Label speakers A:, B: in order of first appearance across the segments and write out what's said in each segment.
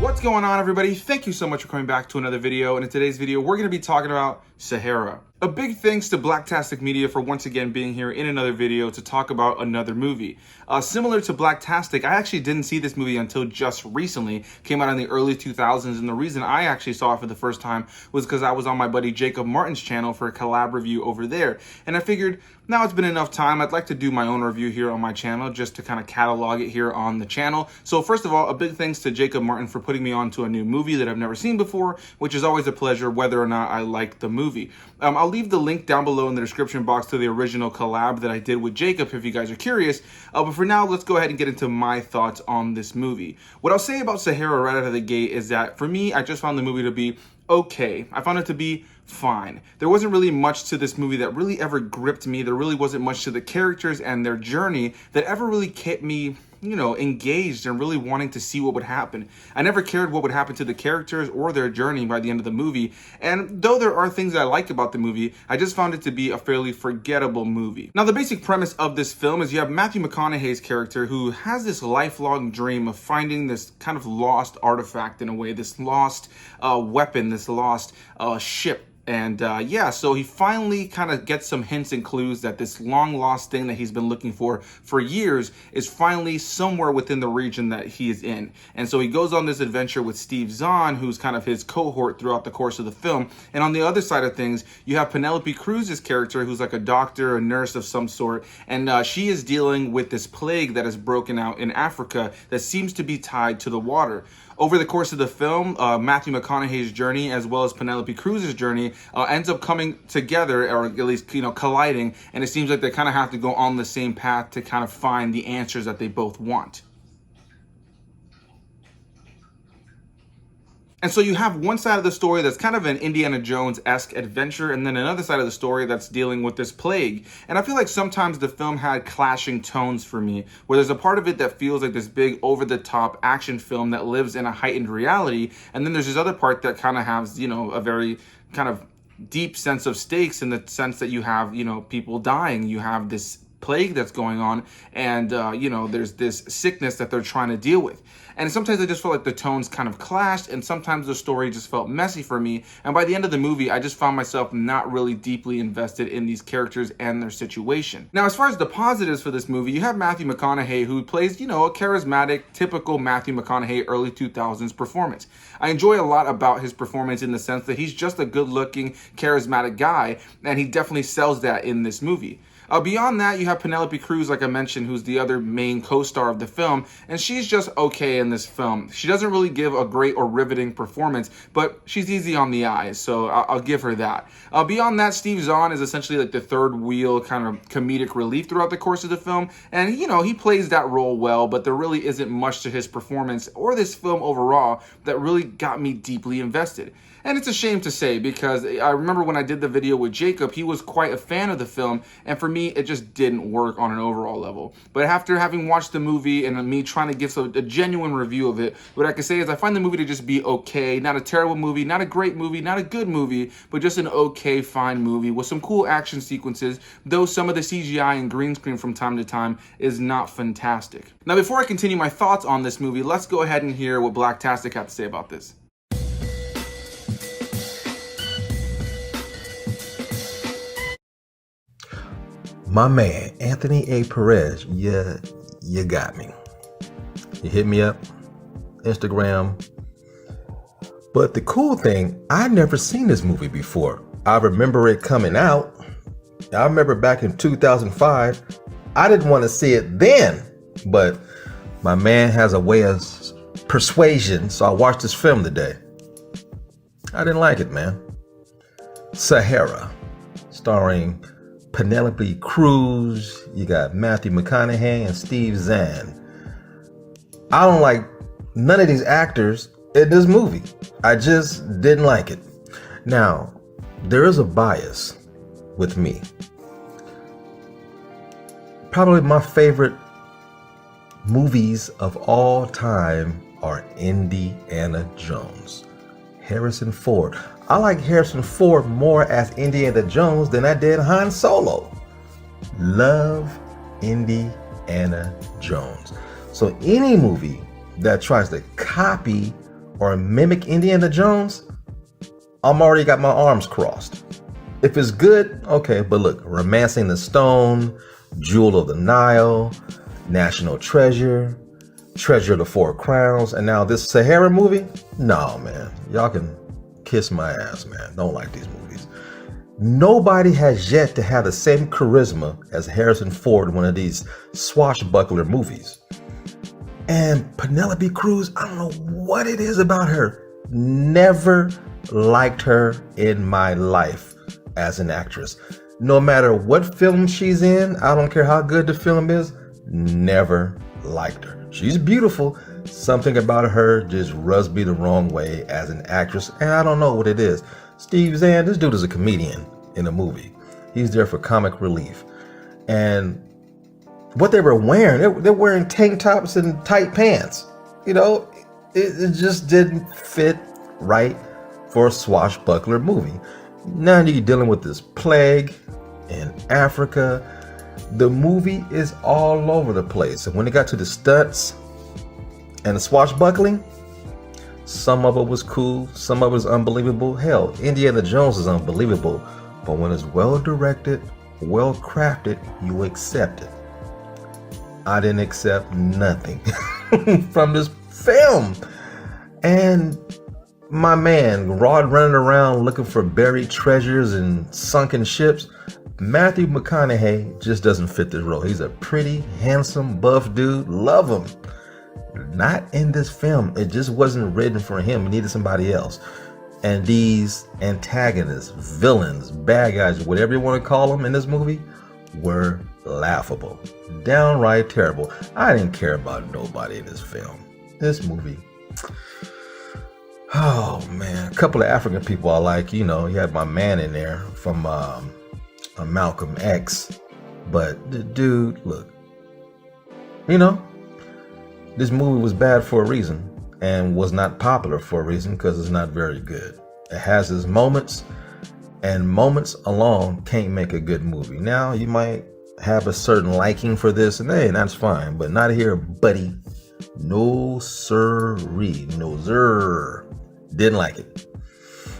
A: What's going on, everybody? Thank you so much for coming back to another video. And in today's video, we're going to be talking about Sahara. A big thanks to Blacktastic Media for once again being here in another video to talk about another movie. Similar to Blacktastic, I actually didn't see this movie until just recently. Came out in the early 2000s, and the reason I actually saw it for the first time was because I was on my buddy Jacob Martin's channel for a collab review over there. And I figured, now it's been enough time, I'd like to do my own review here on my channel just to kind of catalog it here on the channel. So first of all, a big thanks to Jacob Martin for putting me on to a new movie that I've never seen before, which is always a pleasure whether or not I like the movie. I'll leave the link down below in the description box to the original collab that I did with Jacob if you guys are curious. But for now, let's go ahead and get into my thoughts on this movie. What I'll say about Sahara right out of the gate is that for me, I just found the movie to be okay. I found it to be fine. There wasn't really much to this movie that really ever gripped me. There really wasn't much to the characters and their journey that ever really kept me, you know, engaged and really wanting to see what would happen. I never cared what would happen to the characters or their journey by the end of the movie. And though there are things that I like about the movie, I just found it to be a fairly forgettable movie. Now, the basic premise of this film is you have Matthew McConaughey's character who has this lifelong dream of finding this kind of lost artifact in a way, this lost weapon, this lost ship. And yeah, so he finally kind of gets some hints and clues that this long lost thing that he's been looking for years is finally somewhere within the region that he is in. And so he goes on this adventure with Zahn, who's kind of his cohort throughout the course of the film. And on the other side of things, you have Penélope Cruz's character, who's like a doctor, a nurse of some sort. And she is dealing with this plague that has broken out in Africa that seems to be tied to the water. Over the course of the film, Matthew McConaughey's journey as well as Penélope Cruz's journey ends up coming together, or at least, you know, colliding, and it seems like they kind of have to go on the same path to kind of find the answers that they both want. And so you have one side of the story that's kind of an Indiana Jones-esque adventure, and then another side of the story that's dealing with this plague. And I feel like sometimes the film had clashing tones for me, where there's a part of it that feels like this big over-the-top action film that lives in a heightened reality, and then there's this other part that kind of has, you know, a very kind of deep sense of stakes in the sense that you have, you know, people dying, you have this plague that's going on, and you know, there's this sickness that they're trying to deal with. And sometimes I just felt like the tones kind of clashed, and sometimes the story just felt messy for me. And by the end of the movie, I just found myself not really deeply invested in these characters and their situation. Now, as far as the positives for this movie, you have Matthew McConaughey, who plays, you know, a charismatic, typical Matthew McConaughey early 2000s performance. I enjoy a lot about his performance in the sense that he's just a good-looking, charismatic guy, and he definitely sells that in this movie. Beyond that, you have Penélope Cruz, like I mentioned, who's the other main co-star of the film, and she's just okay in this film. She doesn't really give a great or riveting performance, but she's easy on the eyes, so I'll give her that. Beyond that, Zahn is essentially like the third wheel kind of comedic relief throughout the course of the film, and you know, he plays that role well, but there really isn't much to his performance or this film overall that really got me deeply invested. And it's a shame to say, because I remember when I did the video with Jacob, he was quite a fan of the film, and for me, it just didn't work on an overall level. But after having watched the movie and me trying to give a genuine review of it, what I can say is I find the movie to just be okay. Not a terrible movie, not a great movie, not a good movie, but just an okay, fine movie with some cool action sequences, though some of the CGI and green screen from time to time is not fantastic. Now, before I continue my thoughts on this movie, let's go ahead and hear what Blacktastic had to say about this.
B: My man, Anthony A. Perez, you got me. You hit me up, Instagram. But the cool thing, I'd never seen this movie before. I remember it coming out. I remember back in 2005. I didn't want to see it then, but my man has a way of persuasion, so I watched this film today. I didn't like it, man. Sahara, starring Penélope Cruz, you got Matthew McConaughey and Zahn. I don't like none of these actors in this movie. I just didn't like it. Now, there is a bias with me. Probably my favorite movies of all time are Indiana Jones. Harrison Ford. I like Harrison Ford more as Indiana Jones than I did Han Solo. Love Indiana Jones. So any movie that tries to copy or mimic Indiana Jones, I'm already got my arms crossed. If it's good, okay, but look, Romancing the Stone, Jewel of the Nile, National Treasure, Treasure of the Four Crowns, and now this Sahara movie? No, man. Y'all can kiss my ass, man. Don't like these movies. Nobody has yet to have the same charisma as Harrison Ford in one of these swashbuckler movies. And Penélope Cruz, I don't know what it is about her. Never liked her in my life as an actress. No matter what film she's in, I don't care how good the film is, never liked her. She's beautiful. Something about her just rubs me the wrong way as an actress, and I don't know what it is. Steve Zahn, this dude is a comedian in a movie. He's there for comic relief. And what they were wearing, they're wearing tank tops and tight pants. You know, it just didn't fit right for a swashbuckler movie. Now you're dealing with this plague in Africa. The movie is all over the place. And when it got to the stunts and the swashbuckling, some of it was cool, some of it was unbelievable. Hell, Indiana Jones is unbelievable. But when it's well directed, well crafted, you accept it. I didn't accept nothing from this film. And my man, Rod running around looking for buried treasures and sunken ships. Matthew McConaughey just doesn't fit this role. He's a pretty, handsome, buff dude. Love him. Not in this film. It just wasn't written for him. He needed somebody else. And these antagonists, villains, bad guys, whatever you want to call them in this movie, were laughable. Downright terrible. I didn't care about nobody in this film. This movie. Oh, man. A couple of African people I like. You know, you had my man in there from Malcolm X. But the dude, look. You know, this movie was bad for a reason. And was not popular for a reason because it's not very good. It has its moments. And moments alone can't make a good movie. Now, you might have a certain liking for this. And hey, that's fine. But not here, buddy. No sirree. No sir. Didn't like it.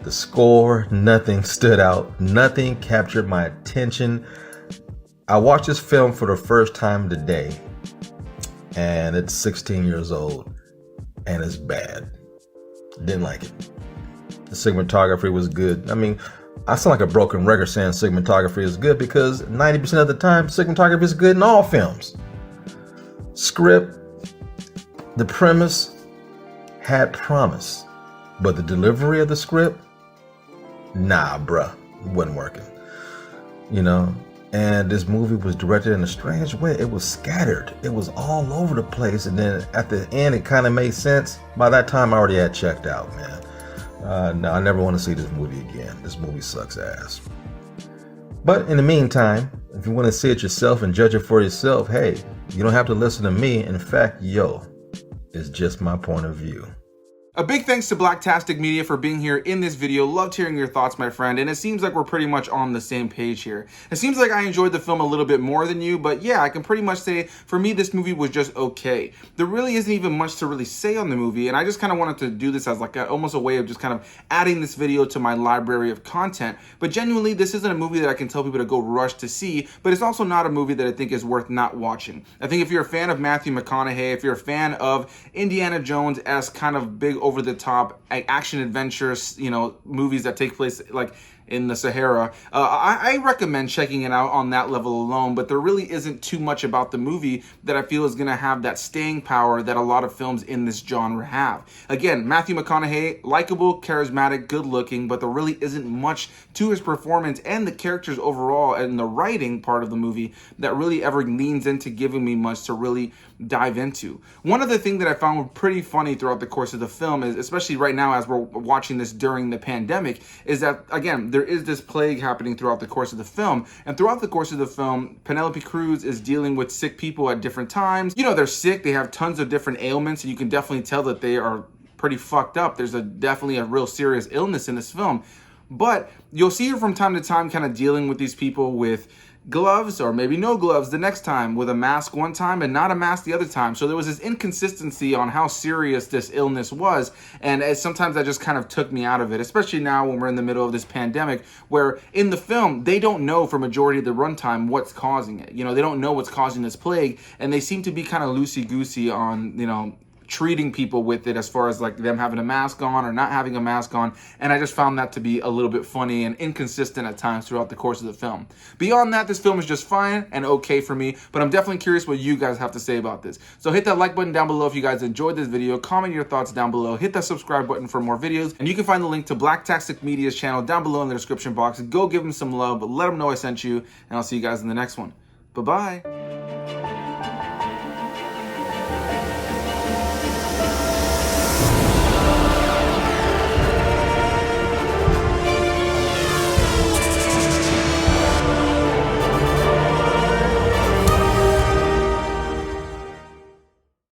B: The score, nothing stood out. Nothing captured my attention. I watched this film for the first time today. And it's 16 years old. And it's bad. Didn't like it. The cinematography was good. I mean, I sound like a broken record saying cinematography is good because 90% of the time, cinematography is good in all films. Script, the premise had promise. But the delivery of the script, nah, bruh, wasn't working. You know? And this movie was directed in a strange way. It was scattered. It was all over the place. And then at the end, it kind of made sense. By that time, I already had checked out, man. No, I never want to see this movie again. This movie sucks ass. But in the meantime, if you want to see it yourself and judge it for yourself, hey, you don't have to listen to me. In fact, it's just my point of view.
A: A big thanks to Blacktastic Media for being here in this video. Loved hearing your thoughts, my friend, and it seems like we're pretty much on the same page here. It seems like I enjoyed the film a little bit more than you, but yeah, I can pretty much say, for me, this movie was just okay. There really isn't even much to really say on the movie, and I just kind of wanted to do this as like almost a way of just kind of adding this video to my library of content. But genuinely, this isn't a movie that I can tell people to go rush to see, but it's also not a movie that I think is worth not watching. I think if you're a fan of Matthew McConaughey, if you're a fan of Indiana Jones as kind of big over-the-top action adventures, you know, movies that take place like in the Sahara, I recommend checking it out on that level alone. But there really isn't too much about the movie that I feel is going to have that staying power that a lot of films in this genre have. Again, Matthew McConaughey, likable, charismatic, good looking, but there really isn't much to his performance and the characters overall and the writing part of the movie that really ever leans into giving me much to really dive into. One other thing that I found pretty funny throughout the course of the film is, especially right now as we're watching this during the pandemic, is that, again, there is this plague happening throughout the course of the film. And throughout the course of the film, Penelope Cruz is dealing with sick people at different times. You know, they're sick, they have tons of different ailments, and you can definitely tell that they are pretty fucked up. There's definitely a real serious illness in this film. But you'll see her from time to time kind of dealing with these people with gloves, or maybe no gloves the next time, with a mask one time and not a mask the other time. So there was this inconsistency on how serious this illness was, and sometimes that just kind of took me out of it, especially now when we're in the middle of this pandemic, where in the film they don't know for majority of the runtime what's causing it. You know, they don't know what's causing this plague, and they seem to be kind of loosey-goosey on, you know, treating people with it, as far as like them having a mask on or not having a mask on. And I just found that to be a little bit funny and inconsistent at times throughout the course of the film. Beyond that, this film is just fine and okay for me, but I'm definitely curious what you guys have to say about this. So hit that like button down below if you guys enjoyed this video, comment your thoughts down below, hit that subscribe button for more videos, and you can find the link to Blacktastic Media's channel down below in the description box. Go give them some love, but let them know I sent you, and I'll see you guys in the next one. Bye-bye.